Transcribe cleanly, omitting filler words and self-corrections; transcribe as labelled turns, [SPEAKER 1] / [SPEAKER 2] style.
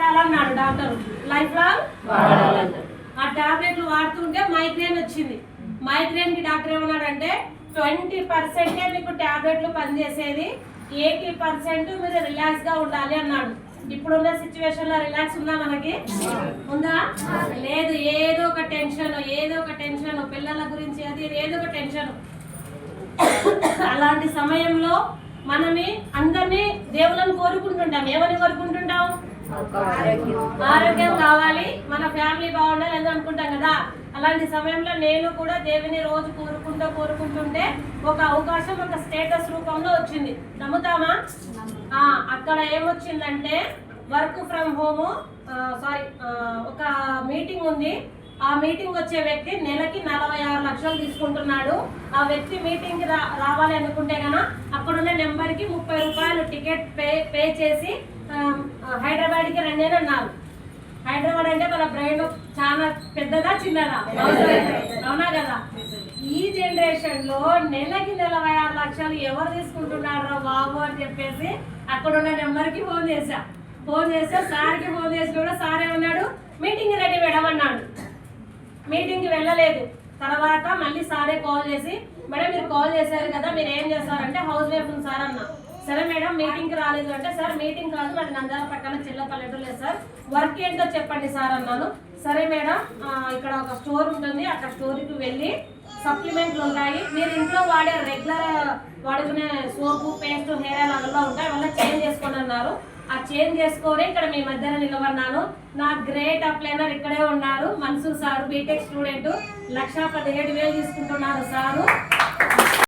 [SPEAKER 1] వాడాలన్నాడు doctor, life long వాడాలన్నాడు. ఆ టాబ్లెట్లు వాడుతుంటే మైగ్రేన్ వచ్చింది. మైగ్రేన్ కి డాక్టర్ ఏమన్నాడంటే 20% మీకు టాబ్లెట్లు పనిచేసేది, 80% మీరు రిలాక్స్ గా ఉండాలి అన్నాడు. ఇప్పుడున్న సిచ్యువేషన్ లో రిలాక్స్ ఉందా? మనకి ఉందా? లేదు. ఏదో ఒక టెన్షన్, పిల్లల గురించి అది ఏదో ఒక టెన్షన్. అలాంటి సమయంలో మనని అందరినీ దేవుళ్ళని కోరుకుంటుంటాం. ఏమని కోరుకుంటుంటాం? ఆరోగ్యం కావాలి, మన ఫ్యామిలీ బాగుండాలి అని అనుకుంటాం కదా. అలాంటి సమయంలో నేను కూడా దేవుని రోజు కోరుకుంటుంటే ఒక అవకాశం ఒక స్టేటస్ రూపంలో వచ్చింది. నమ్ముతామా? అక్కడ ఏమొచ్చిందంటే వర్క్ ఫ్రమ్ హోమ్, ఒక మీటింగ్ ఉంది. ఆ మీటింగ్ వచ్చే వ్యక్తి నెలకి 46 లక్షలు తీసుకుంటున్నాడు. ఆ వ్యక్తి మీటింగ్ రావాలి అనుకుంటే కనుక అక్కడున్న నెంబర్కి 30 రూపాయలు టికెట్ పే చేసి హైదరాబాద్కి రండి అని అన్నారు. హైదరాబాద్ అంటే మన బ్రెయిన్ చాలా పెద్దదా చిన్నదా? అవునా కదా. ఈ జనరేషన్ లో నెలకి 46 లక్షలు ఎవరు తీసుకుంటున్నారా బాబు అని చెప్పేసి అక్కడున్న నెంబర్కి ఫోన్ చేస్తే సార్కి ఫోన్ చేసి కూడా సార్ ఏమన్నాడు, మీటింగ్ రెడీ మేడం అన్నాడు. మీటింగ్కి వెళ్ళలేదు. తర్వాత మళ్ళీ సారే కాల్ చేసి, మేడం మీరు కాల్ చేశారు కదా, మీరు ఏం చేస్తారంటే హౌస్ వైఫ్ ఉంది సార్ అన్న. సరే మేడం మీటింగ్కి రాలేదు అంటే, సార్ మీటింగ్ కాదు, మాది నంద్యాల పక్కన చిల్లపల్లెటూరు లేదు సార్, వర్క్ ఏంటో చెప్పండి సార్ అన్నాను. సరే మేడం ఇక్కడ ఒక స్టోర్ ఉంటుంది, అక్కడ స్టోర్కి వెళ్ళి సప్లిమెంట్లు ఉంటాయి, మీరు ఇంట్లో వాడే రెగ్యులర్ వాడుకునే సోపు పేస్ట్ హెయిర్ ఆయిల్ అలా ఉంటాయి, అవన్నీ చేంజ్ చేసుకోండి అన్నారు. ఆ చేంజ్ చేసుకొని ఇక్కడ మీ మధ్యన నిలబడినాను. నా గ్రేట్ అప్లైనర్ ఇక్కడే ఉన్నారు, మన్సూర్ సారు, బీటెక్ స్టూడెంట్, 1,17,000 తీసుకుంటున్నారు సారు.